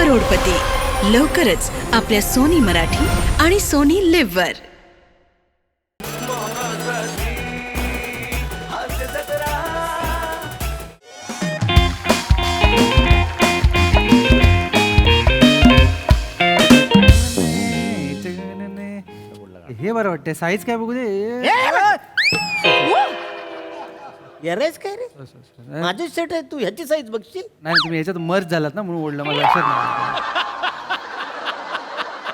करोडपती लवकरच आपल्या सोनी मराठी आणि सोनी लिव्ह वर. हे बरं वाटतंय. साईज काय बघू दे. येरेस काय रे माझे सेट आहे तू ह्याची साईज बघशील. नाही तुम्ही याच्यात मर्ज झालात ना म्हणून ओढलं मला लक्षात नाही.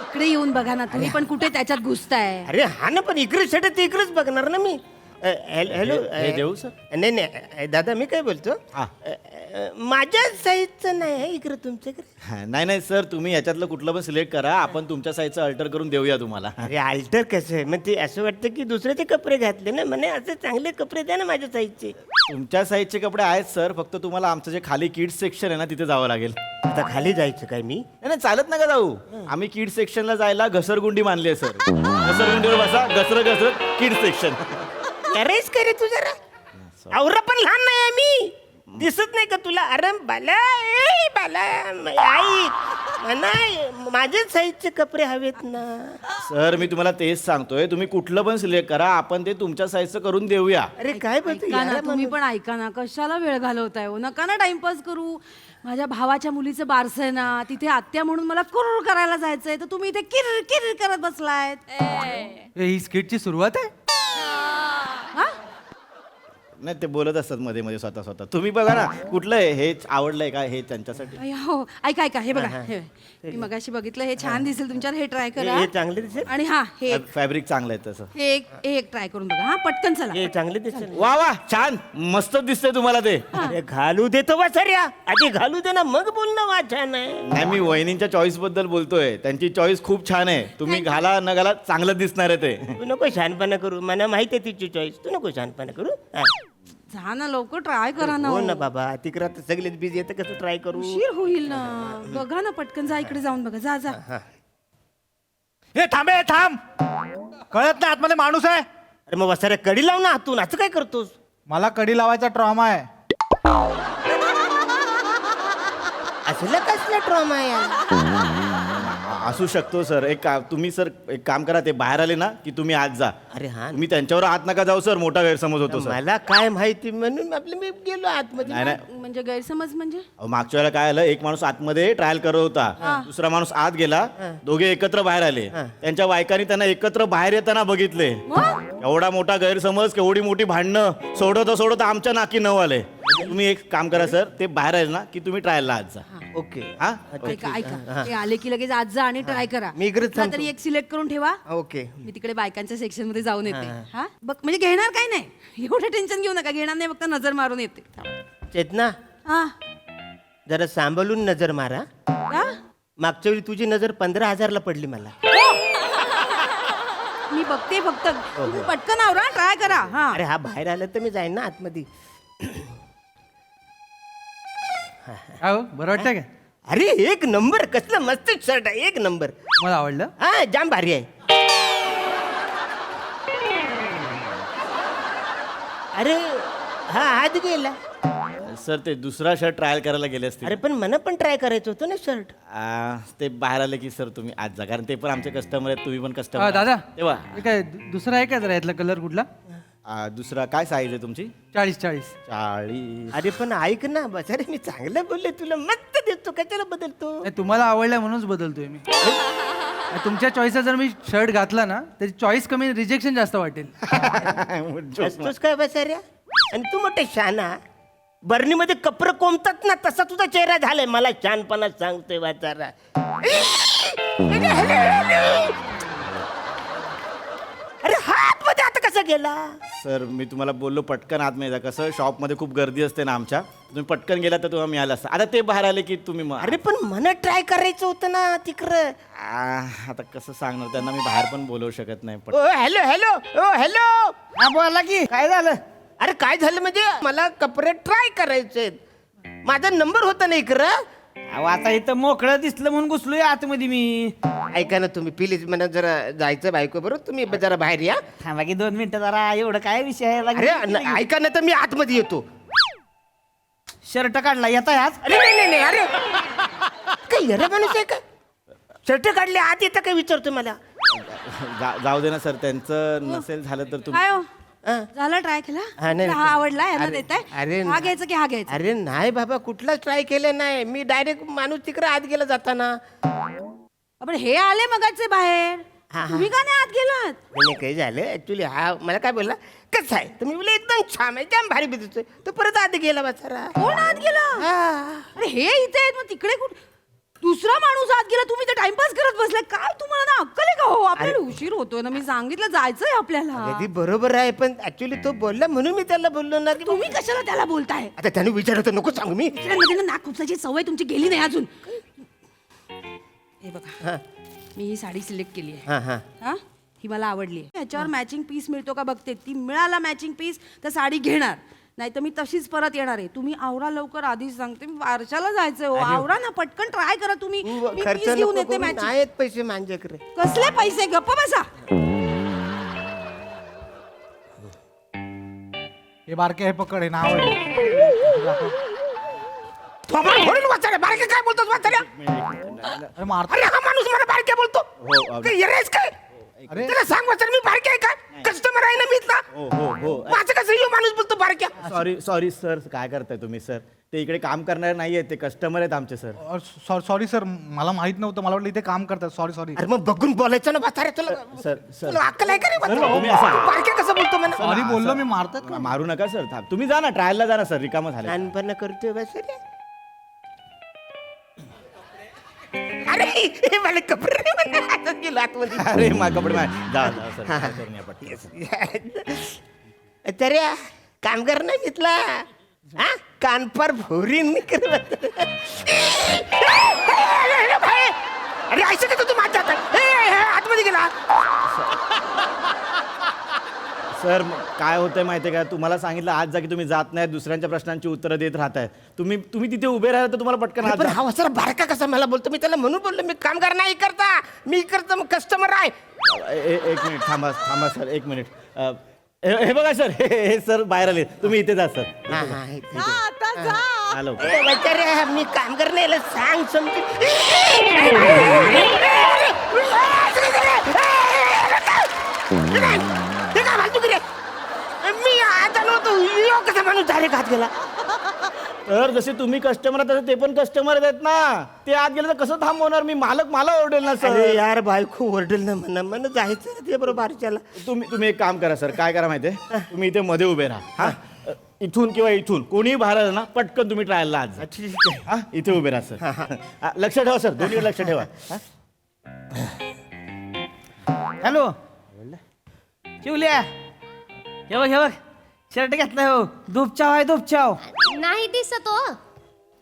इकडे येऊन बघा ना तुम्ही पण कुठे त्याच्यात घुसताय. अरे हा ना पण इकडे सेट आहे ते इकडेच बघणार ना मी. हॅलो हे देऊ सर? नाही नाही दादा मी काय बोलतो माझ्या साईजचं नाही आहे इकडे तुमच्याकडे. नाही नाही सर, तुम्ही याच्यातलं कुठलं पण सिलेक्ट करा, आपण तुमच्या साईजचं अल्टर करून देऊया तुम्हाला. अरे अल्टर कसं आहे मग ते असं वाटतं की दुसऱ्याचे कपडे घातले ना म्हणे असं चांगले कपडे द्या ना माझ्या साईजचे. तुमच्या साईजचे कपडे आहेत सर, फक्त तुम्हाला आमचं जे खाली किड्स सेक्शन आहे ना तिथे जावं लागेल. आता खाली जायचं काय मी. नाही नाही, चालत नका जाऊ. आम्ही किड्स सेक्शनला जायला घसरगुंडी मानली आहे सर. घसरगुंडीवर बसा, घसरत किड्स सेक्शन. अरेच काय रे तू जरा औरा पण लहान नाही आहे मी दिसत नाही का तुला. अरे बाला ए बाला आई म्हणा माझ्याच साईजचे कपडे हवेत ना. सर मी तुम्हाला तेच सांगतोय, तुम्ही कुठलं पण सिलेक्ट करा, आपण ते तुमच्या साईजचं करून देऊया. अरे काय बोलतो ऐका ना तुम्ही पण ऐका ना कशाला वेळ घालवताय हो. नका ना टाइमपास करू. माझ्या भावाच्या मुलीचं बारसं आहे ना तिथे आत्या म्हणून मला कुर्र करायला जायचंय तर तुम्ही इथे किर किर करत बसलायत. ही स्किटची सुरुवात आहे. हा? नाही ते बोलत असतात मध्ये मध्ये स्वतः स्वतः. तुम्ही बघा ना कुठलं आहे, हेच आवडलंय का हे त्यांच्यासाठी. अय्या, हो ऐका ऐका हे बघा हे मी मगाशी बघितलं हे छान दिसेल तुमच्यावर. हे ट्राय करा. हे चांगले दिसेल. आणि हा हे फॅब्रिक चांगलं आहे तसं. हे एक ट्राय करून बघा. हा पटकन चला. हे चांगले दिसेल. वा वा छान मस्त दिसतंय तुम्हाला ते. अरे घालू देतो बा सर या आधी घालू दे ना मग बोल ना वा छान आहे. नाही मी वहिनींच्या चॉईस बद्दल बोलतोय, त्यांची चॉईस खूप छान आहे. तुम्ही घाला न घाला चांगलं दिसणार आहे ते. तू नको शहाणपणा करू मला माहिती आहे तिची चॉईस. तू नको शहाणपणा करू. हा. जा ना लवकर ट्राय करा ना. हो ना बाबा तिकडे आता सगळेच बिझी येतं कसं ट्राय करू. उशीर होईल ना. बघा ना पटकन जा इकडे जाऊन बघा. जा जा. हे थांबे थांब. कळत नाही आतमध्ये माणूस आहे. अरे मग वसाऱ्या कडी लाव ना हातून असं काय करतोस. मला कडी लावायचा ट्रॉमा आहे. असलं कसला ट्रॉमा आहे. असू शकतो सर. तुम्ही सर एक काम करा, ते बाहेर आले ना की तुम्ही आज जा. अरे हा तुम्ही त्यांच्यावर हात नका जाऊ सर, मोठा गैरसमज होतो सर. मला काय माहिती म्हणून आपलं मी गेलो आतमध्ये. नाही नाही, म्हणजे गैरसमज म्हणजे अहो, मागच्या वेळेला काय आलं, एक माणूस आतमध्ये ट्रायल करत होता, दुसरा माणूस आत गेला, दोघे एकत्र बाहेर आले. त्यांच्या बायकांनी त्यांना एकत्र बाहेर येताना बघितले. एवढा मोठा गैरसमज, केवढी मोठी भांडणं सोडवता आमच्या नाकी नऊ आले. तुम्ही एक काम करा सर, ते बाहेर आहे ना की तुम्ही ट्रायलला आज जा. ओके हा ऐका ऐका ते आले की लगेच आज जा आणि ट्राय करा. मी इकडेच कुठला थांबतो. तरी एक सिलेक्ट करून ठेवा. ओके मी तिकडे बायकांच्या सेक्शन मध्ये जाऊन येते. हा बघ म्हणजे घेणार काय नाही. एवढं टेन्शन घेऊ नका. घेणार नाही फक्त नजर मारून येते. चेतना हा जरा सांभाळून नजर मारा. का? मागच्या वेळी तुझी नजर 15,000ला पडली मला. मी बघते फक्त. तुम्ही पटकन आवरा ट्राय करा. हा अरे हा बाहेर आला तर मी जाईन ना आतमध्ये. काय हो बरं वाटतंय काय? अरे एक नंबर कसलं मस्त शर्ट आहे. एक नंबर. मला आवडलं. हा जाम भारी आहे. अरे हा हात गेला. सर ते दुसरा शर्ट ट्रायल करायला गेले असतील. अरे पण मला पण ट्राय करायचं होतं ना शर्ट. ते बाहेर आले की सर तुम्ही आज जा, कारण ते पण आमचे कस्टमर आहेत, तुम्ही पण कस्टमर. दादा तेव्हा हे काय दुसरा आहे का जरा यातला कलर कुठला? दुसरा काय साईज आहे तुमची? 40. 40. अरे पण ऐक ना बस. अरे मी चांगलं बोलले तुला मस्त देतो कशाला बदलतो. नाही, तुम्हाला आवडलं म्हणूनच बदलतोय मी. तुमच्या चॉईसचा जर मी शर्ट घातला ना त्याची चॉईस कमी रिजेक्शन जास्त वाटेल. असतोस काय बसाऱ्या. आणि तू मोठे शहाणा बर्नीमध्ये कपडे कोंबतात ना तसा तुझा चेहरा झालाय. मला शहाणपणा सांगतोय वाचारा. अरे हात मध्ये आता कसा गेला. सर मी तुम्हाला बोललो पटकन आतमध्ये जा. कसं शॉपमध्ये खूप गर्दी असते ना आमच्या, तुम्ही पटकन गेला तर तुम्हाला मिळालं असतं. आता ते बाहेर आले की तुम्ही अरे पण मला ट्राय करायचं होतं ना तिकडं. आता कसं सांगणार त्यांना, मी बाहेर पण बोलवू शकत नाही. ओ हॅलो हॅलो ओ हॅलो. हा बोला की काय झालं? अरे काय झालं म्हणजे मला कपडे ट्राय करायचे. माझा नंबर होता ना इकडं. आता इथं मोकळं दिसलं म्हणून घुसलोय आतमध्ये मी. ऐका ना तुम्ही प्लीज मला जरा जायचं बायको बरोबर. तुम्ही जरा बाहेर या. थांबा की 2 मिनिटं जरा. एवढं काय विषय आहे? अरे ऐका ना तर मी आतमध्ये येतो. शर्ट काढला येता आज. अरे नाही नाही नाही. अरे काय येरा माणूस आहे का शर्ट काढले आत येतं काय विचारतो मला जाऊ दे ना सर, त्यांचं नसेल झालं तर तुम्ही काय हो हा. झाला ट्राय केला हा, नाही, हा आवडला यांना अरे, देताय अरे, हा घ्यायचा की हा घ्यायचा अरे नाही बाबा कुठलाच ट्राय केलं नाही मी डायरेक्ट माणूस तिकडे आत गेला जाताना आपण हे आले मगाचे बाहेर हा, हा. तुम्ही का नाही आत गेलात म्हणजे काही झालं ऍक्च्युली हा मला काय बोलला कसं आहे तुम्ही बोलले एकदम छान आहे जाम भारी बिजतोय तो परत आत गेला बचारा कोण आत गेला हा. अरे हे इथे आहेत मग तिकडे कुठ दुसरा माणूस आत गेला तुम्ही तर टाइमपास करत बसलाय काय तुम्हाला ना अक्कल आहे का हो आपल्याला उशीर होतोय ना मी सांगितलं जायचंय आपल्याला अगदी बरोबर आहे पण ऍक्च्युली तो बोलला म्हणून मी त्याला बोललो ना की तुम्ही कशाला त्याला बोलताय आता त्याने विचारलं तर नको सांगू मी दुसऱ्यांमध्ये ना नाक खुपसायची सवय तुमची गेली नाही अजून हे बघा हा मी ही साडी सिलेक्ट केली आहे हा हा हा ही मला आवडली आहे याच्यावर मॅचिंग पीस मिळतो का बघते ती मिळाला मॅचिंग पीस तर साडी घेणार नाही तर मी तशीच परत येणार आहे तुम्ही आवरा लवकर आधीच सांगते मी वारशाला जायचंय हो आवरा ना पटकन ट्राय करा तुम्ही तू मी खर्च piece घेऊन नको येते करू, मॅचिंग नाहीत पैसे माझ्याकडे कसले पैसे गप्प बसा हे बारके हे पकड हे नाव बारके काय बोलतोस म्हाताऱ्या? अरे मारतो अरे हा माणूस मला बारके बोलतो हो, काय येरेस काय अरे त्याला सांग वाचार मी बारके आहे काय कस्टमर आहे ना मी इथला हो हो हो माझं कसं यो माणूस बोलतो बारक्या सॉरी सॉरी सर, काय करताय तुम्ही सर? ते इकडे काम करणारे नाही आहेत, ते कस्टमर आहेत आमचे सर. सॉरी सर मला माहित नव्हतं मला वाटलं इथे काम करतात सॉरी अरे मग बघून बोलायचं ना म्हाताऱ्या तुला सर सर तुला अक्कल आहे का रे म्हाताऱ्या? तुम्ही असं- बारक्या कसं बोलतो मला सॉरी बोललो मी मारतात का मारू नका सर, थांब. तुम्ही जा ना, ट्रायलला जा ना सर, रिकामं झालं. लहानपणा करतोय बस रे अरे हे मला कपडे हातात गेलो आतमध्ये अरे मा कपडे जा जा सर, काय करून या पटकन. तरी कामगार नाही घेतला हा कानपार भोरीन अरे ऐसे का तू माझ्या आतमध्ये गेला सर काय होतंय माहितीये का, तुम्हाला सांगितलं आज जा की तुम्ही जात नाही, दुसऱ्यांच्या प्रश्नांची उत्तरं देत राहताय. तुम्ही तिथे उभे राहिला तर तुम्हाला पटकन हात पण जा. हा वसारा बारका कसा मला बोलतो मी त्याला म्हणून बोललो मी कामगार नाही करता मी करतो मग कस्टमर आहे एक मिनिट थांबा थांबा सर, एक मिनिट. हे बघा सर, हे सर बाहेर आले, तुम्ही इथे जा सर. हा, हा, इथे. हॅलो. ए, म्हाताऱ्या, मी कामगार नाही याला सांग समजून हे काय फालतू की रे? मी आता नव्हतो यो कसा माणूस डायरेक्ट हात गेला तर जसे तुम्ही कस्टमर आहात तसे ते पण कस्टमर आहेत ना, ते आत गेले तर कसं थांबवणार मी? मालक मला ओरडेल ना अरे सर. यार बायको ओरडेल ना म्हणा मला जायचं ना ते बरोबर बारच्याला तुम्ही एक काम करा सर, काय करा माहितीये, तुम्ही इथे मध्ये उभे राहा. हा इथून किंवा इथून कोणीही बाहेर आलं ना, पटकन तुम्ही ट्रायलला आज जा. ठीक आहे हा इथे उभे राहा सर. हा, लक्ष ठेवा सर, दोन्ही लक्ष ठेवा. हा? हॅलो शिवल्या, हे बघ शर्ट घेतलाय हो, धूपचाव आहे धूपचाव. नाही दिसत हो.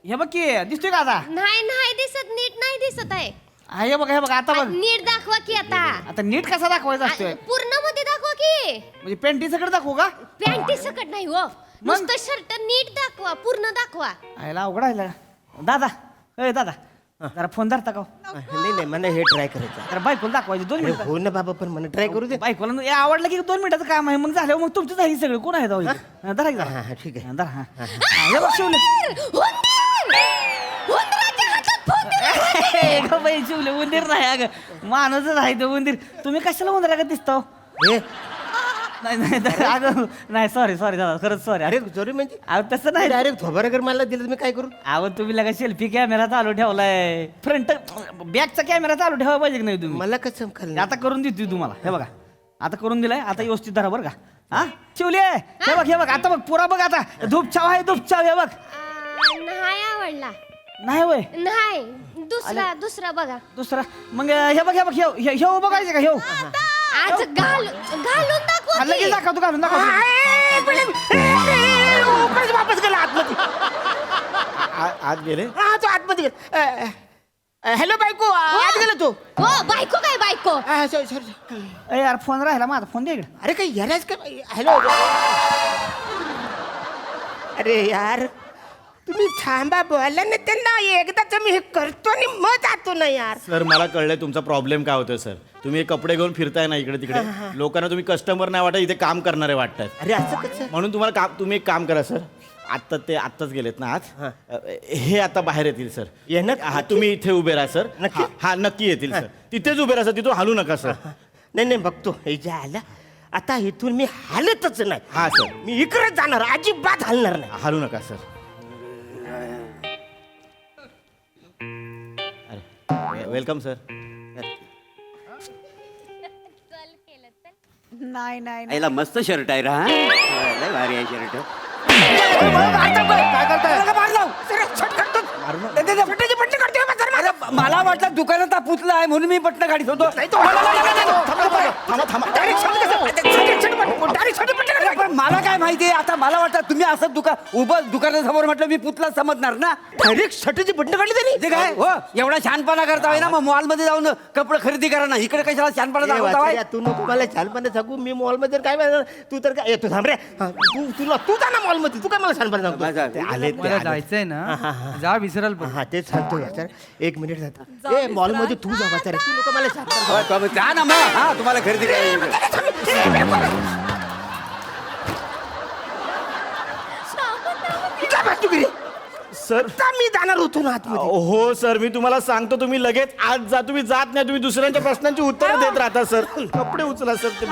हे बघ की दिसतोय का आता? नाही दिसत, नीट नाही दिसत आहे. हा, हे बघ आता बघ. नीट दाखवा की आता. आता नीट कसा दाखवायचा असतोय? पूर्ण मध्ये दाखवा की. म्हणजे पेंटी सकट दाखवू का? पॅन्टी सकट नाही हो, नुसतं शर्ट नीट दाखवा, पूर्ण दाखवा. आयला अवघड आहे दादा. ए दादा जरा फोन धरता का हो? नाही मला हे ट्राय करायचं जरा बायकोला दाखवायचे 2 अरे मिनिटं. हो ना बाबा पण मला ट्राय करू दे बायकोला हे आवडलं की 2 मिनिटाचं काम आहे, मग झालं मग तुमचं झाली सगळं. कोण आहे जाऊ धरा की हा, जरा. हा, ठीक आहे हा, धरा हा. हा, हे बघ शिवले. उंदीर! उंदराच्या हातात फोन दिला. ए, गं बाई शिवले, उंदीर नाही अगं, माणूसच आहे तो उंदीर. तुम्ही कशाला उंदरा का दिसतो? हे नाही अगं नाही, सॉरी दादा, खरंच सॉरी. अरे जरी म्हणजे अहो तसं नाही. डायरेक्ट थोबारागर मला दिलं तर मी काय करू अहो तुम्ही लगा सेल्फी कॅमेरा चालू ठेवलाय, फ्रंट बॅकचा कॅमेरा चालू ठेवा पाहिजे की नाही तुम्ही? मला कसं खाल्लं आता करून देतोय तुम्हाला. हे बघा आता करून दिलाय, आता व्यवस्थित धरा बरं का. हा शिवले, हे बघ आता बघ, पुरा बघ आता, धूपचाव आहे धूपचाव. हे बघ. नाही आवडला. नाही होय नाही, दुसरा बघा. दुसरा मग हे बघ हे बघायचं का? हे आज घालून दाखवा लगेच की. दाखवतो, घालून दाखवतो. वापस गेला आतमध्ये आत गेले. हा तो आतमध्ये गेला हॅलो बायको आत गेला तो हो, बायको काय बायको? सॉरी ए यार फोन राहिला माझा, फोन दे इकडे. अरे काही याराच काय हॅलो अरे यार तुम्ही थांबा बोला ना त्यांना एकदाच मी हे करतो आणि मग जातो ना यार सर मला कळलंय तुमचा प्रॉब्लेम काय होतोय सर. तुम्ही हे कपडे घेऊन फिरताय ना इकडे तिकडे, लोकांना तुम्ही कस्टमर नाही वाटत, इथे काम करणारे वाटतात. अरे असं कसं म्हणून तुम्ही एक काम करा सर, आता ते आत्ताच गेलेत ना आज हे आता बाहेर येतील सर येणार? हा तुम्ही इथे उभे राहा सर नक्की? हा नक्की येतील सर तिथेच उभे राहा सर तिथून हलू नका सर नाही बघतो हे जे आलं आता इथून मी हालतच नाही. हा, सर. मी इकडेच जाणार, अजिबात हलणार नाही. हलू नका सर अरे वेलकम सर चल केलं चल. याला मस्त शर्ट आहे रा लय भारी आहे शर्ट मला वाटलं दुकानात पुतला आहे म्हणून मी पटणं काढीत होतो पण मला काय माहिती आता मला वाटतं तुम्ही असं दुकानासमोर म्हटलं मी पुतला समजणार ना डायरेक्ट शर्टची बटणं काढली त्यांनी. ते काय हो एवढा शहाणपणा करता ना मग मॉल मध्ये जाऊन कपडे खरेदी करा ना इकडे कशाला शहाणपणा ए, दाखवता वाचऱ्या, तू नको मला छानपणे सांगू. मी मॉल मध्ये काय माहिती, तू तर काय तू थांब रे. तू जा ना मॉल मध्ये, तू काय मला छानपणे सांगतो. ते आले ते मला आले. जायचंय ना जा विसराल पण हा तेच सांगतो वाचार. एक मिनिट जाता ए मॉल मध्ये तू जा वाचार. तू नको मला छानपणे जा ना मग हा तुम्हाला खरेदी करायची सर मी जाणार होतो ना आतमध्ये. हो सर मी तुम्हाला सांगतो तुम्ही लगेच आज जा तुम्ही जात नाही तुम्ही दुसऱ्यांच्या प्रश्नांची उत्तर देत राहता सर कपडे उचला सर ते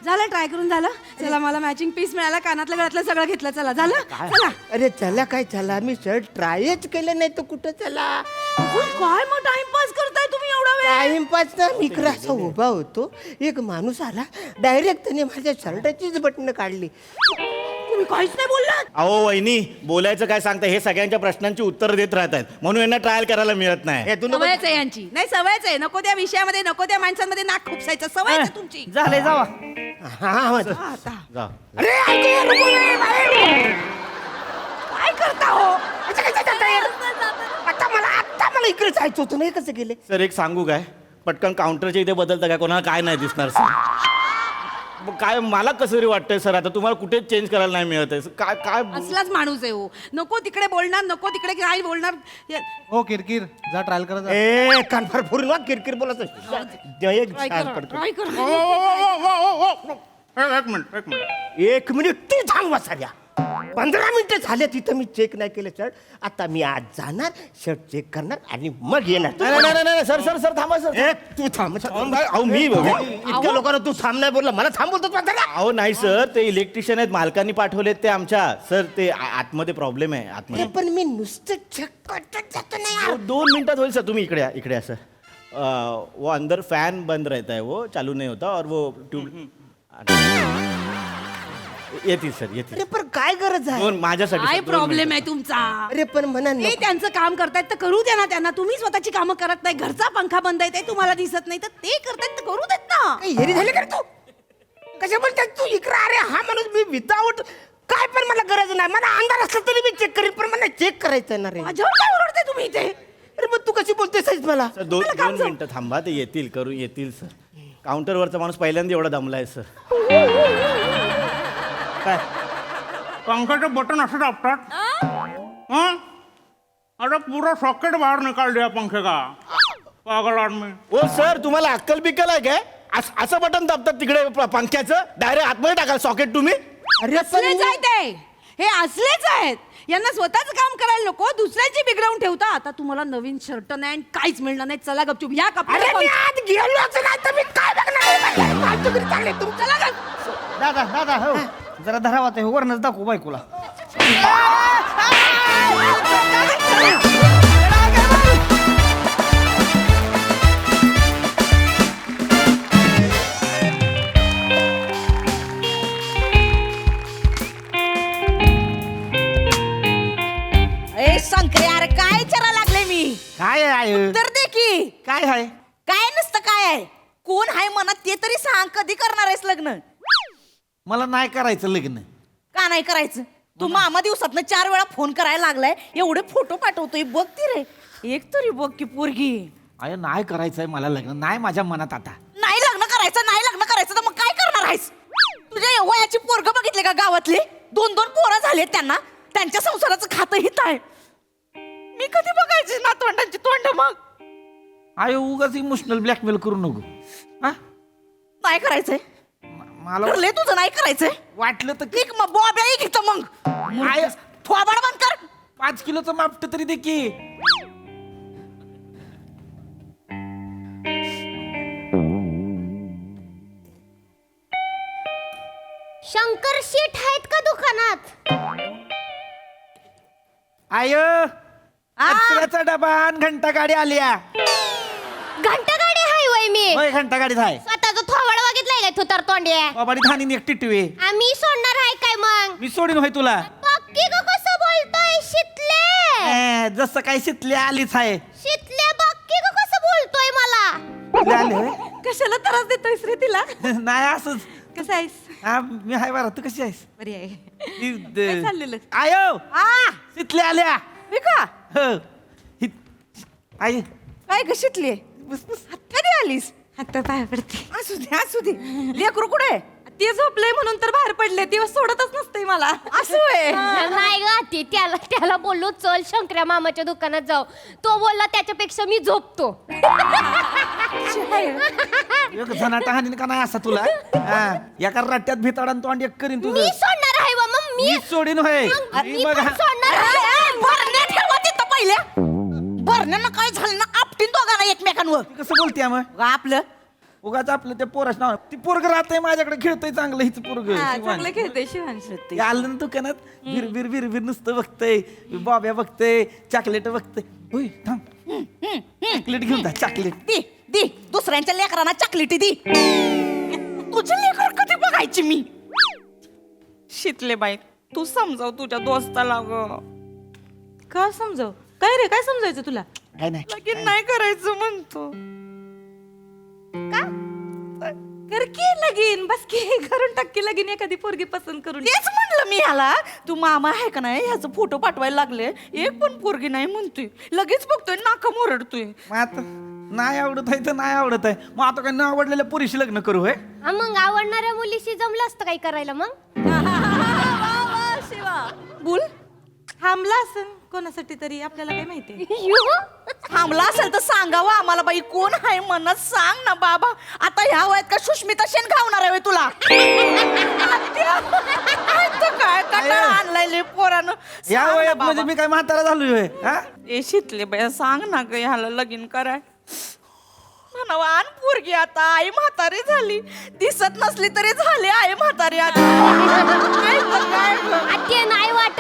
झालं ट्राय करून झालं. चला मला मॅचिंग पीस मिळाला, कानातलं गळ्यातलं सगळं घेतलं. चला झालं चला. अरे चला काय चला, मी शर्ट ट्रायच केलं नाही तर कुठं चला. काय मग टाइमपास करताय तुम्ही एवढा वेळ? टाइमपास ना मी इकडे असा उभा होतो, एक माणूस आला डायरेक्ट त्याने माझ्या शर्टाचीच बटणं काढली. तुम्ही काहीच नाही बोललात. अहो वहिनी बोलायचं काय सांगता हे सगळ्यांच्या प्रश्नांची उत्तर देत राहतात म्हणून यांना ट्रायल करायला मिळत नाही हे तू नको सवयच आहे यांची. नाही सवयच आहे, नको त्या विषयामध्ये नको त्या माणसांमध्ये नाक खुपसायचं सवय आहे तुमची. झाले जावा हा, हा, आता जा अरे ऐकू या, नको ये, बाहेर. काय करता हो? असं काय जाता येईल? आता मला इकडे जायचं होतं नाही, कसं गेले. सर एक सांगू काय पटकन काउंटरच्या इथे बदलता काय कोणाला काय नाही दिसणार सर मग काय मला कसं तरी वाटतंय सर आता तुम्हाला कुठेच चेंज करायला नाही मिळत आहे काय काय असलाच माणूस आहे हो. नको तिकडे बोलणार, नको तिकडे काय बोलणार. हो किरकिर जा ट्रायल करा जा. ए कानफार फोडून वा किरकिर बोलत एक मिनिट तू थांब वाचाऱ्या. 15 मिनिटं झाले तिथं मी चेक नाही केलं शर्ट. आता मी आज जाणार शर्ट चेक करणार आणि मग येणार. नाही सर सर सर थांबा सर ए, तू थांब. अहो मी इतक्या लोकांना तू थांब नाही बोलला, मला थांब बोलतो वाचाऱ्या. अहो नाही सर ते इलेक्ट्रिशियन आहेत मालकांनी पाठवलेत ते आमच्या सर ते आतमध्ये प्रॉब्लेम आहे आतमध्ये पण मी नुसतं चेक करत जातो नाही यार. 2 मिनटात होईल सर तुम्ही इकडे या सर वो अंदर फैन बंद रहता है वो चालू नहीं होता और वो ट्यूब येतील सर येतील अरे पण काय गरज आहे. माझ्यासाठी काय सर, 2 प्रॉब्लेम मिनिटं. आहे तुमचा? अरे पण म्हणा ते त्यांचं काम करतायत तर करू द्या ना त्यांना. तुम्ही स्वतःची कामं करत नाही, घरचा पंखा बंद आहे ते तुम्हाला दिसत नाही तर ते करतायत तर करू देत ना. हेरी झाले का रे तू? कशा बोलतात तू इकडे? अरे हा माणूस मी विदाऊट काय पण मला गरज नाही. मला अंधार असला तरी मी चेक करीन पण मला चेक करायचं ना रे. माझ्यावर काय ओरडते तुम्ही इथे? अरे मग तू कशी बोलतेस मला? सर 2 मिनिटं थांबा ते येतील सर काउंटरवरचा माणूस पहिल्यांदा एवढा दमलाय सर काय पंखे बटन ऐसे दाबतात हाँ? अरे पूरा सॉकेट बाहर निकाल दिया पंखे का पागल आदमी. ओ सर तुम्हाला अक्कल बिक्कल आहे काय असं बटन दाबतात तिकडे पंख्याचं डायरेक्ट आतमध्ये टाकाल सॉकेट तुम्ही अरे असलेच आहेत ते. हे असलेच आहेत. यांना स्वतःच काम करायला नको, दुसऱ्यांची बिघडवून ठेवता. आता तुम्हाला नवीन शर्ट नाही आणि काहीच मिळणार नाही. चला गपचूप या अरे मी आज गेलोच नाही तर मी काय बघणार? फालतू घरी चालले तू. चला गप. दादा हो जरा धरावा ते वरनच दाखवू बायकोला ए शंकरे, अरे काय विचारा लागले मी? काय आहे तर दे की. काय आहे काय नसतं काय आहे? कोण आहे मनात ते तरी सांग. कधी करणार आहेस लग्न? मला नाही करायचं लग्न का नाही करायचं? तू मामा दिवसातनं 4 वेळा फोन करायला लागलाय. एवढे फोटो पाठवतोय बघ ती रे. एक तरी बघ की पोरगी. अरे नाही करायचंय मला लग्न नाही माझ्या मनात आता नाही लग्न करायचं तर मग काय करणार आहेस? तुझ्या वयाची पोरग बघितले का गावातले? 2-2 पोरं झालेत त्यांना. त्यांच्या संसाराचं खातं हित आहे. मी कधी बघायची नातवंडांची तोंड मग? अरे उगाच इमोशनल ब्लॅकमेल करू नको हा नाही करायचंय. मला ठरलंय तुझं नाही करायचंय. वाटलं तर ठीक मग बॉब्या घेत मग. थोबाड बंद कर. 5 किलोचं मापट तरी दे की. शंकर शेठ आहेत का दुकानात? आय कचऱ्याचा डबा आणि घंटा गाडी आल्या. घंटा गाडी हाय वय मी. होय घंटा गाडीत आहे. स्वतःचं थोबाड बघितलंय काय थुतर तोंड्या? बाबाडी धानी एक टिटवे. आम्ही सोडणार आहे काय मग? मी सोडीन होय तुला. पक्की का कसं बोलतोय शितले? जसं काही शितली आलीच आहे. शितले पक्की का कसं बोलतोय मला? आले होय? कशाला त्रास देतोयस रे तिला? नाही असंच. कसं आहेस? हा मी हाय बरं. तू कशी आहेस? बरी आहे. ती- काय चाललेलं? आयो आ शितली आल्या. मी का हो. आई काय ग शितली? बस बस. कधी आलीस? आता पाया पडते. असू दे लेकरू कुठे? ते झोपलंय म्हणून तर बाहेर पडले. दिवस सोडतच नसते मला. असं आहे. नाही ग ती त्याला बोललो चल शंकर्या मामाच्या दुकानात जाऊ. तो बोलला त्याच्यापेक्षा मी झोपतो. एक जणाटा हानीन का नाही असा तुला? हा. एका रट्ट्यात भिताडान तोंड एक करीन तुझं. मी सोडणार आहे बा मग मी सोडीन होय. मी पण सोडणार आहे. भरण्या ठेवा तिथं पहिल्या. भरण्यानं काय झालं ना आपटीन दोघांना एकमेकांवर. कसं बोलते मग? आपलं उगाच आपलं त्या पोराच नाव. ती पोरग राहतंय माझ्याकडे खेळतंय चांगलं हिच पोरग. चांगलं खेळतोय शिवांश. ते आलं ना दुकानात विर विर विर नुसतं बघतंय. बॉब्या बघतंय. चॉकलेट बघतंय. होय थांब. चॉकलेट घेऊन जा चॉकलेट. दी दुसऱ्यांच्या लेकरांना चॉकलेटी दी. तुझे लेकर कधी बघायची मी? शितले बाई तू समजाव तुझ्या दोस्ताला ग. का समजाव? काय रे काय समजायचं तुला? काय नाही. लगीन नाही करायचं म्हणतो. कर की लगीन. बस की करून टाक लगीन एखादी पोरगी पसंत करून. तेच म्हणलं मी ह्याला. तू मामा आहे का नाही ह्याचं फोटो पाठवायला लागले. एक पण पोरगी नाही म्हणतोय. लगेच बघतोय नाका मोरडतोय. मग आता नाही आवडत आहे तर नाही आवडत आहे. मग आता काय न आवडलेल्या पुरीशी लग्न करू होय? हा, मग आवडणाऱ्या मुलीशी जमलं असतं काय करायला मग? बोल. थांबला असेल कोणासाठी तरी आपल्याला काय माहिती. थांबला असेल तर सांगावं आम्हाला बाई कोण आहे म्हणत सांग ना बाबा. आता ह्या वयात का सुष्मिता शेण घावणार आहे तुला? काय कंटाळा आणलाय पोरानं. या सांग ना वयात बाबा. म्हणजे मी काय म्हातारा झालोय होय? हा? ए शितले बाया सांग ना ग ह्याला लगीन कराय. म्हणावं आण पोरगी आता. आई म्हातारी झाली. दिसत नसली तरी झाली आई म्हातारी आता. काय तर काय ग? ते नाही वाटत.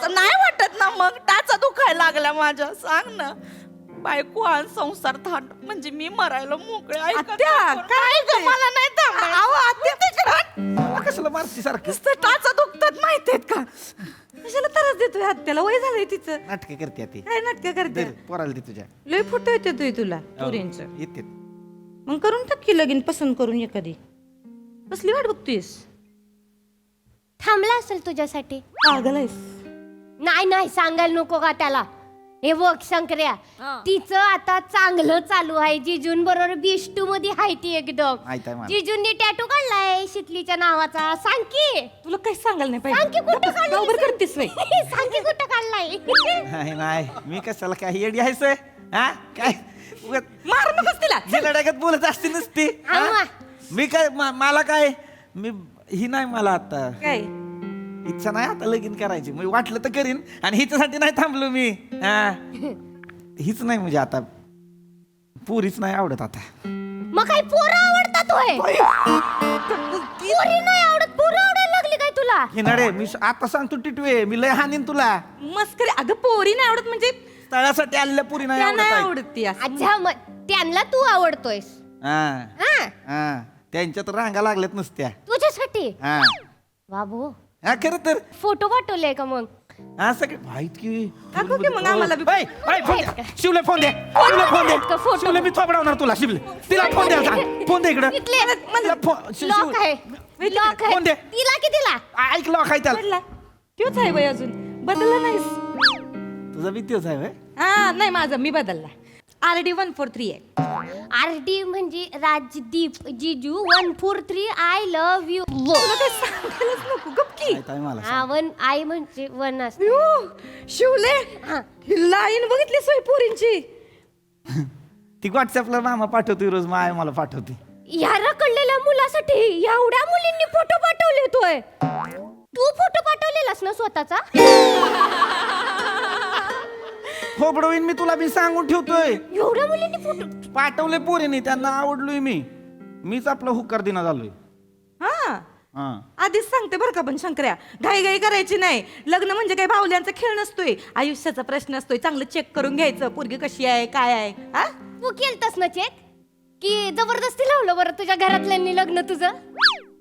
नाही वाटत ना मग. टाचा दुखायला लागला माझ्या. सांग ना बायको आण संसार थाट म्हणजे मी मरायला मोकळे. काय ग मला नाही थांबायचं. कशाला मारती सारखं? टाचा दुखतात माहितीयेत का? कशाला त्रास देतोय हत्याला? वय झालंय तिचं. नाटक करते ती. काय नाटक करते? पोराला ती तुझ्या लय फोटो येतोय तुला पोरींचं. येते. मग करून टाक की लगीन पसंत करून एखादी. कसली वाट बघतोयस? थांबला असेल तुझ्यासाठी. पागल आहेस. नाही सांगायला नको का त्याला. हे बघ शंकर्या तिचं आता चांगलं चालू आहे. जिजूंबरोबर बिष्टू मध्ये आहे ती एकदम. माहित आहे मला. जिजूंनी टॅटू काढलाय शितलीच्या नावाचा. सांग की. तुला काही सांगायला नाही सांग की कुठं काढलाय? उभं करतेस वय. सांग की कुठं काढलाय? नाही मी कशाला काय येडी आहेस होय? हा काय मार नकोस तिला. जिलाड्यागत बोलत असते नसती. हा, हा? मी काय मला काय मी ही नाही मला आता काय इच्छा नाही आता लगीन करायची. मी वाटलं तर करीन आणि हिच्यासाठी नाही थांबलो मी. हा हीच नाही म्हणजे आता पुरीच नाही आवडत आता. मग काय पोरं आवडतात होय? पोरी नाही आवडत. पोरं आवडायला लागली काय तुला? हिनाडे मी आता सांगतो टिटवे मी लय हानीन तुला. मस्करी. अगं पोरी नाही आवडत म्हणजे तळासाठी आलेल्या पुरी नाही त्या आवडत नाही आहे. आवडत ती असं. अच्छा मग त्यांना तू आवडतोयस. हा हा हा त्यांच्यात रांगा लागल्यात नसत्या. तुझ्यासाठी. हा बाबू हा खरं तर फोटो पाठवले का मग? हा सगळे माहित की दाखव की मग आम्हाला बी. फोन दे शिवले फोन दे शिवले फोन दे फोटो. शिवले मी थोपडावणार तुला शिवले तिला फोन द्या सांग. फोन दे इकडं तिथले तिला फोन लॉक आहे. लॉक आहे. फोन दे. तिला कितीला? ऐक लॉक आहे त्याला. बदला. तोच आहे वय अजून. बदलला नाहीस. तुझा बी तोच आहे व्हय? हा नाही माझा मी बदलला. RD 143 आहे. आरडी म्हणजे राजदीप जिजू 143 आय लव्ह यू. तुला काही सांगायलाच नको. गपकी. माहित आहे मला. हा वन आई म्हणजे वन असते. शिवले. हा. ही लाईन बघितली सोय पोरींची. ती व्हॉट्सअपला मामा पाठवते रोज माय मला पाठवते. या रखडलेल्या मुलासाठी एवढ्या मुलींनी फोटो पाठवले तोय. तू फोटो पाठवलेलास ना स्वतःचा? खोबडवीन मी तुला मी सांगून ठेवतोय. एवढ्या मुलींनी फोटो पाठवले पोरीने, त्यांना आवडलोय मीच आपलं हुक्कार दिना झालोय. हा हा आधीच सांगते बरं का, पण शंकर्या घाई घाई करायची नाही. लग्न म्हणजे काही भावल्यांचा खेळ नसतोय, आयुष्याचा प्रश्न असतोय. चांगलं चेक करून घ्यायचं, पोरगी कशी आहे काय आहे. हा तू केलतस ना चेक की जबरदस्ती लावलं बरं तुझ्या घरातल्यांनी लग्न तुझं?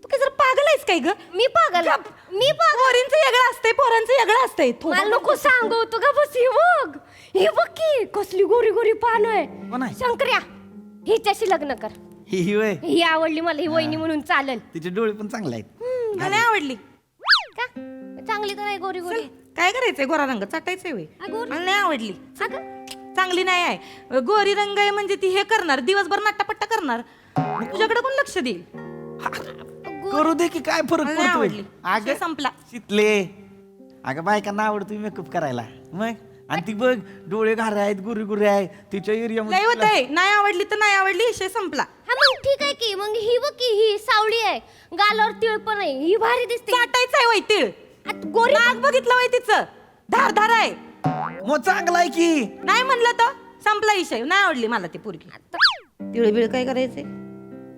तू काय जर पागल आहेस काय ग? मी पागल. पोरींचं वेगळं असतंय, पोरांचं वेगळं असतंय. मला नको सांगू तू का बस. हे बघ की कसली गोरी गोरी पान कोण आहे. आहे? शंकर्या हिच्याशी लग्न कर. ही वय ही आवडली मला, ही वहिनी म्हणून चालेल. तिचे डोळे पण चांगले आहेत. मला नाही आवडली. का चांगली तर आहे गोरी गोरी. काय करायचंय, गोरा रंग चाटायचंय वय? गोरी. मला नाही आवडली. अगं, चांगली नाही आहे. गोरी रंग आहे म्हणजे ती हे करणार, दिवसभर नाट्टापट्टा करणार. तुझ्याकडे कोण लक्ष देईल? करू दे की, काय फरक मला नाही पडतोय? आवडली. अगं विषय संपला. शिकले. अगं बायकांना आवडतोय मेकअप करायला मग. आणि ती बघ डोळे घारे आहेत, गुरी गुरी आहे तिच्या लय एरियामध्ये. होत आहे, नाही आवडली तर नाही आवडली, विषय संपला. हा मग ठीक आहे की. मग ही बघ की ही सावळी आहे, गालावर तिळ पण आहे, ही भारी दिसते. चाटायचं आहे वय तीळ. आता गोरी नाक बघितलं वय तिचं, धार आहे. मग चांगला आहे की. नाही म्हणलं तर संपला विषय. नाही आवडली मला ती पोरगी. तिळ बिळ काय करायचंय,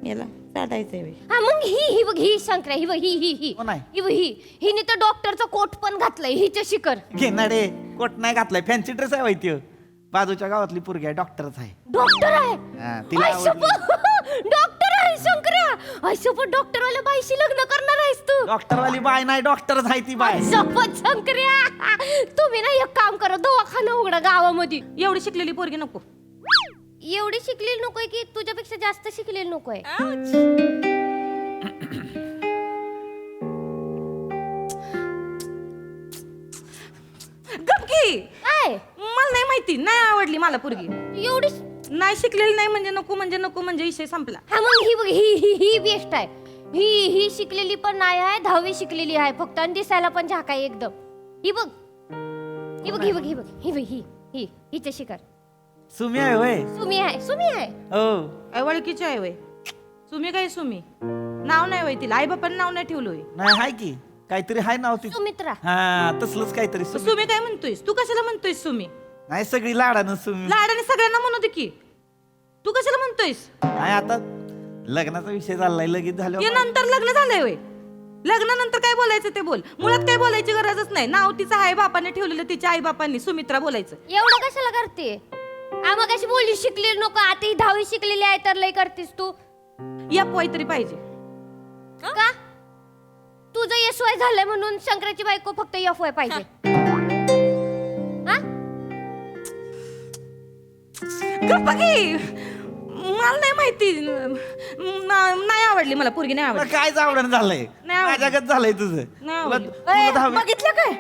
याला चाटायचंय वय. हा मग ही बघ ही शंकर्या, ही बघ ही कोण आहे? ही बघ हिने तर डॉक्टरचा कोट पण घातलाय हिच्या शिकर. घेणारे कोट नाही घातलाय, फॅन्सी ड्रेस आहे माहिती. बाजूच्या गावातली पोरगी आहे, डॉक्टरच आहे. डॉक्टर आहे. हा, तिला डॉक्टर आहे शंकर्या. आयसोबत डॉक्टर वाल्या बाईशी लग्न करणार आहेस तू? डॉक्टरवाली बाय नाही, डॉक्टरच आहे ती बाय. शपथ शंकर्या, तुम्ही ना एक काम करा, दवाखाना उघडा गावामध्ये. एवढी शिकलेली पोरगी नको. एवढी शिकलेली नकोय की तुझ्यापेक्षा जास्त शिकलेली नकोय? गपकी. काय मला नाही माहिती, नाही आवडली मला पोरगी. एवढी नाही शिकलेली नाही म्हणजे नको म्हणजे विषय संपला. हा मग ही बघ ही बेस्ट आहे. ही शिकलेली पण नाही आहे, 10वी शिकलेली आहे फक्त, आणि दिसायला पण झाक आहे एकदम. ही बघ हिच्या शिकार. सुमी आहे वय. सुमी आहे. हो काय वळखीची आहे वय? सुमी काय सुमी? नाव नाही वय तिला, आई बापांनी नाव नाही ठेवलोय. नाही हाय की, काहीतरी हाय नाव ती. सुमित्रा. हा तसलंच काहीतरी. सुमी काय म्हणतोयस तू? कशाला म्हणतोयस सुमी? नाही सगळी लाडानं सुमी. लाडाने सगळ्यांना म्हणू दे की, तू कशाला म्हणतोयस? नाही आता लग्नाचा विषय चाललाय, लगेच हे झालं. नंतर लग्न झालंय वय? लग्नानंतर काय बोलायचं ते बोल. मुळात काय बोलायची गरजच नाही. नाव तिचं आई बापाने ठेवलेलं, तिच्या आई बापांनी सुमित्रा बोलायचं. एवढं कशाला करते? आम्हा कशी बोलली शिकलेली नको, आता ही 10वी शिकलेली आहे तर लय करतेस तू. यपवाय तरी पाहिजे. का तुझं SY झालंय म्हणून शंकराची बायको फक्त FY पाहिजे? हा? गप्पा की. मला नाही माहिती, नाही आवडली मला पोरगी, नाही आवडली. काय आवडण झालंय, नाही आवडली. माझ्यागत झालंय तुझं. नाही आवडली. तुला 10वी. बघितलं काय?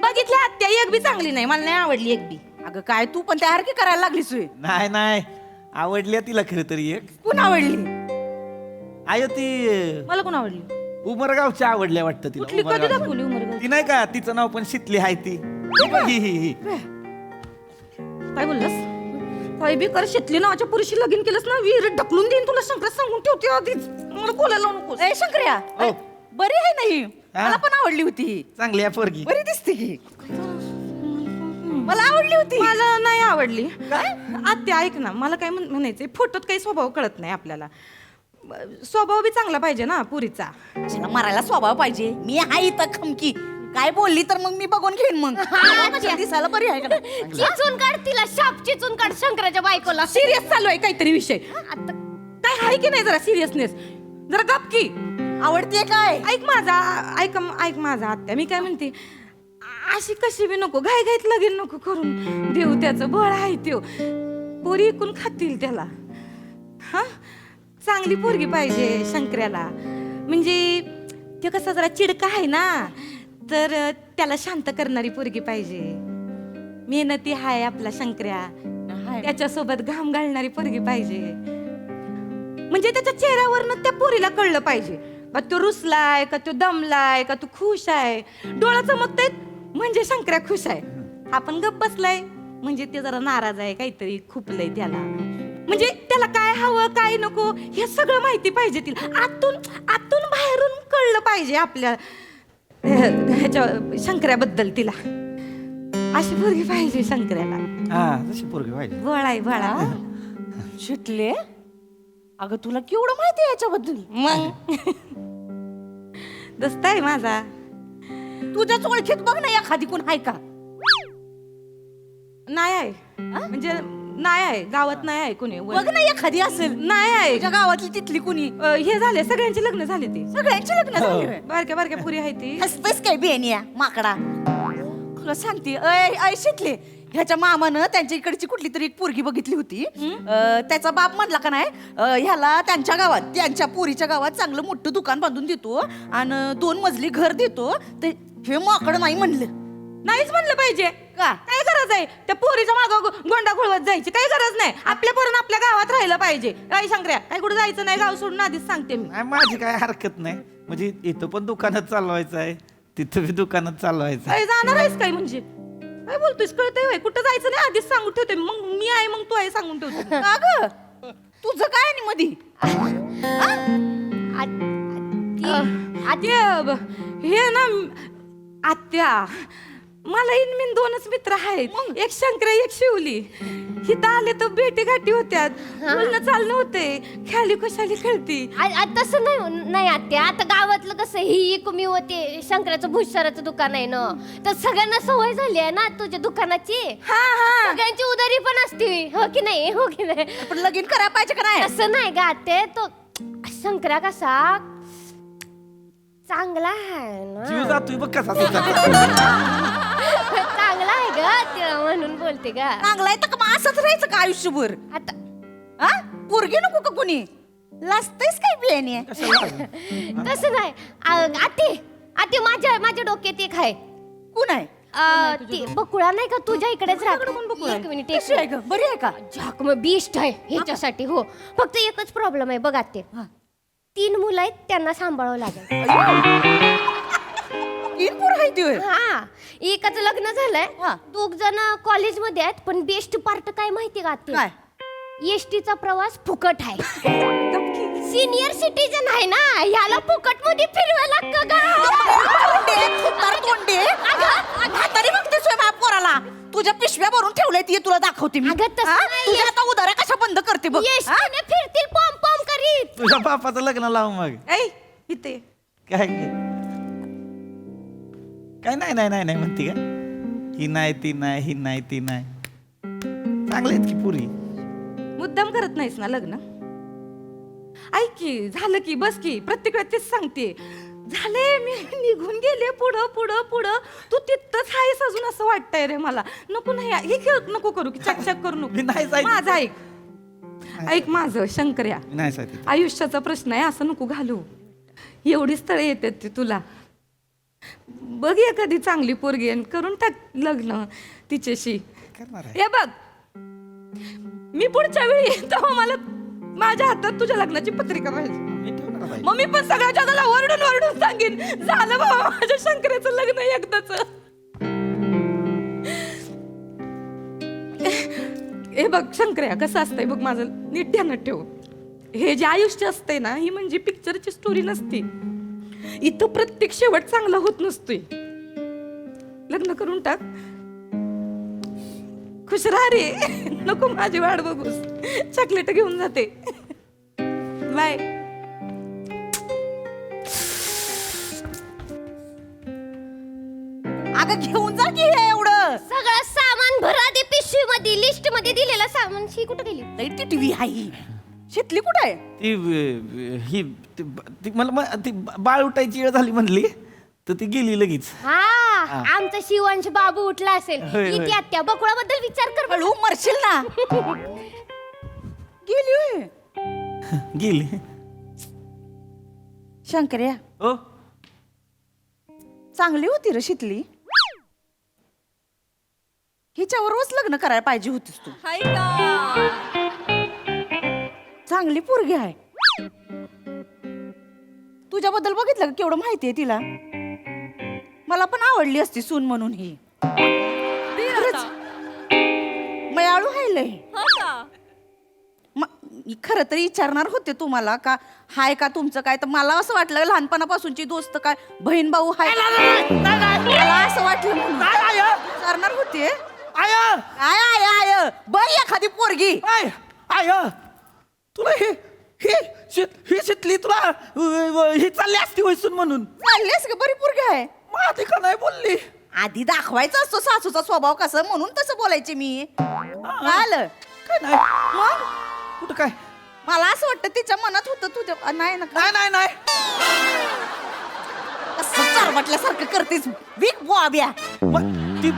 बघितलं आत्या, एक बी चांगली नाही, मला नाही आवडली एक बी. अगं काय तू पण त्यासारखी करायला लागलीस होय. नाही आवडली तिला खरं तरी एक. कोण आवडली? आयो ती मला कोण आवडली? उमरगावची आवडल्या वाटतं तिला. कुठली कधी उमरगावची. दाखवली उमरगाव? ती नाही का, तिचं नाव पण शितली आहे ती. ही. काय बोललास? काय बी कर, शितली नावाच्या पुरुषी लगीन केलंस ना, विहिरीत ढकलून देईन तुला. शंकर सांगून ठेवते आधीच, मला बोलायला लावू नकोस. ए शंकर्या, हो. बरी आहे नाही? हा? मला पण आवडली होती. चांगली आहे पोरगी. बरी दिसते की. मला आवडली होती. मला नाही आवडली. आत्या ऐक ना, मला काय म्हणायचंय, फोटोत काही स्वभाव कळत नाही आपल्याला. स्वभाव बी चांगला पाहिजे ना पुरीचा. कशाला मरायला स्वभाव पाहिजे? मी आहे इथं खमकी. काय बोलली तर मग मी बघून घेईन. मग कशाला दिसायला बरी आहे का? चिचून काढ तिला, शाप चिचून काढ शंकराच्या बायकोला. सिरियस चालू आहे काहीतरी विषय. आता काय आहे की नाही जरा सिरियसनेस? जरा गप की. आवडते काय? ऐक माझा आत्या, मी काय म्हणते, अशी कशी बी नको, घाईत लगीन नको करून देऊ. त्याचं बळ आहे त्यो, पोरी इकून खातील त्याला. हा, चांगली पोरगी पाहिजे शंकर्याला. म्हणजे ते कसं जरा चिडका आहे ना, तर त्याला शांत करणारी पोरगी पाहिजे. मेहनती हाय आपला शंकर्या, त्याच्यासोबत घाम घालणारी पोरगी पाहिजे. म्हणजे त्याच्या चेहऱ्यावरनं त्या पोरीला कळलं पाहिजे का तो रुसलाय, का तो दमलाय, का तो खुश आहे. डोळा चमकतायत म्हणजे शंकर्या खुश आहे. आपण गप्प बसलाय म्हणजे ते जरा नाराज आहे, काहीतरी खुपलंय त्याला. म्हणजे त्याला काय हवं काय नको हे सगळं माहिती पाहिजे तिला. आतून बाहेरून कळलं पाहिजे आपल्या ह्याच्या शंकऱ्याबद्दल तिला अशी पोरगी पाहिजे शंकऱ्याला. हा तशी पोरगी पाहिजे. बळाय बळा. शिकले अगं तुला केवढं माहिती आहे याच्याबद्दल. मग दोस्त आहे माझा. तुझ्याच ओळखीत बघ ना एखादी कोण आहे का. नाही आहे म्हणजे नाही आहे गावात नाही आहे कोणी. बघ ना एखादी असेल नाही आहे. तुझ्या गावातली तिथली कुणी. हे झाले सगळ्यांचे लग्न झाले ते. सगळ्यांची लग्न झाली होय. बारक्या बारक्या पुरी आहे ती. हसतेस काय बेनिया माकडा. तुला सांगते ऐ शिकले ह्याच्या मामानं त्यांच्या इकडची कुठली तरी एक पोरगी बघितली होती. त्याचा बाप म्हणला का नाही ह्याला त्यांच्या गावात त्यांच्या पोरीच्या गावात चांगलं मोठं दुकान बांधून देतो आणि 2 मजली घर देतो. तर हे माकडं नाही म्हणलं. नाहीच म्हणलं पाहिजे का? काय गरज आहे त्या पोरीच्या मागं गोंडा घोळवत जायची. काही गरज नाही. आपल्या पोरानं आपल्या गावात राहिलं पाहिजे. काय शंकर्या काय कुठे जायचं नाही. गाव सोडून आधीच सांगते मी. नाही, माझी काय हरकत नाही. म्हणजे इथं पण दुकानात चालवायचं आहे तिथं बी दुकानात चालवायचं आहे. काय जाणार आहेस काय म्हणजे काय बोलतोयस कळतंय होय. कुठं जायचं नाही आधीच सांगून ठेवते. मग मी आहे मग तू आहे सांगून ठेवते. का ग तुझं काय आणि मधी. हे ना आत्या मला इनमिन 2च मित्र आहेत. एक शंकरा एक शिवली. हिथं आले तर भेटी गाठी होत्यात. बोलणं चालणं होते. खेळली कशाली खेळती. तसं नाही आत्या. आता गावातलं कसं ही कुमी होते शंकराचं भुसाराचं दुकान आहे ना तर सगळ्यांना सवय झाली आहे ना तुझ्या दुकानाची. सगळ्यांची उदारी पण असते. हो की नाही हो की नाही. पण लगीन करायला पाहिजे का नाही. असं नाही गा ते तो शंकरा कसा चांगला आहे ना. जीव जातोय बघ कसा चांगला आहे ग तिला म्हणून बोलते का. चांगला आहे तर मग असंच राहायचं का आयुष्यभर. आता हा पोरगी नको का कुणी. लाजतेस काय बेनिया. तसं नाही. आते माझ्या डोक्यात एक आहे. कोण आहे. ती बकुळा नाही का तुझ्या इकडेच राहते. एक मिनिट कशी आहे ग बरी आहे का. झाक मग बेस्ट आहे ह्याच्यासाठी. हो फक्त एकच प्रॉब्लेम आहे बघा ते 3 मुलं आहेत त्यांना सांभाळावं लागेल. 3 पोरं आहेत होय. हा एकाचं लग्न झालंय. 2 जण कॉलेजमध्ये आहेत. पण बेस्ट पार्ट काय माहिती का ते काय एसटीचा प्रवास फुकट आहे. सिनियर सिटीजन आहे ना ह्याला फुकट मध्ये फिरवायला लागतं तरी बघतेस माझ्या पोराला. तुझ्या पिशव्या भरून ठेवल्या ती तुला दाखवते मी. अगं तसं नाही. तुझ्या आता उदाऱ्या कशा बंद करते बघ. एसटीने फिरतील पॉम पॉम करीत. तुझ्या बापाचं लग्न लावू मग. इथे काय काय नाही नाही नाही नाही म्हणते का. ही नाही ती नाही ही नाही ती नाही. चांगले आहेत की पुरी. मुद्दाम करत नाहीस ना लग्न. ऐक की झालं की बस की प्रत्येक वेळेस तेच सांगते. झाले मी निघून गेले पुढं पुढं पुढं. तू तिथंच आहेस अजून असं वाटतंय रे मला. नको नाही हे खेळ नको करू की चकचक करू मी नाही नको. जायचं. माझं ऐक माझं शंकर्या नाही साहेब आयुष्याचा प्रश्न आहे असं नको घालू. एवढी स्थळे येतात ते तुला. बघ एखादी चांगली पोरगी आणि करून टाक लग्न तिच्याशी. करणार आहे. हे बघ मी पुढच्या वेळी तेव्हा मला माझ्या हातात तुझ्या लग्नाची पत्रिका पाहिजे. मी ठेवणार आहे. मग मी पण सगळ्या जगाला ओरडून ओरडून सांगेन झालं बाबा माझ्या शंकराचं लग्न एकदाच. हे बघ शंकर्या कसं असतंय बघ माझं नीट ध्यानात ठेव. हे जे आयुष्य असतंय ना ही म्हणजे पिक्चरची स्टोरी नसते. इथं प्रत्येक शेवट चांगला होत नसतोय. लग्न करून टाक खुश राहा रे. नको माझी वाट बघूस. चॉकलेट घेऊन जाते. बाय. अगं घेऊन जा की हे एवढं. सगळं सामान भरा दे पिशवी मध्ये. लिस्ट मध्ये दिलेलं सामान शी कुठे गेली. लई ती टीव्ही आहे. शेतली कुठं आहे. ही मला ती बाळ उठायची वेळ झाली म्हणली तर ती गेली लगेच. हा आमचा शिवांश बाबू उठला असेल. होय, होय. इथे आत्या बकुळाबद्दल विचार कर. हळू मरशील ना. गेली होय. गेली. शंकर्या ओ चांगली होती रे शितली. हिच्यावरच लग्न करायला पाहिजे होतीस तू. चांगली पोरगी आहे. तुझ्याबद्दल बघितलं का केवढं माहिती आहे तिला. मला पण आवडली असती सून म्हणून ही. मयाळू आहे लय. मी खरं तरी विचारणार होते तुम्हाला का हाय का तुमचं काय, तर मला असं वाटलं लहानपणापासूनची दोस्त काय बहीण भाऊ हाय, मला असं वाटलं म्हणून विचारणार होते. आय आय आय आय बघ एखादी पोरगी. आय आय तुला ही शितली तुला ही चालली असती वैसून म्हणून चाललेस का बरी पोरगी आहे. आधी का नाही बोलली. आधी दाखवायचा असतो सासूचा स्वभाव कसं, म्हणून तसं बोलायचे मी. आलं काय नाही मग कुठं काय मला असं वाटतं तिच्या मनात होतं तुझ्या. नाही ना नाही नाही नाही असं चारवटल्यासारखं करतेस बिग बॉब्या. मग ती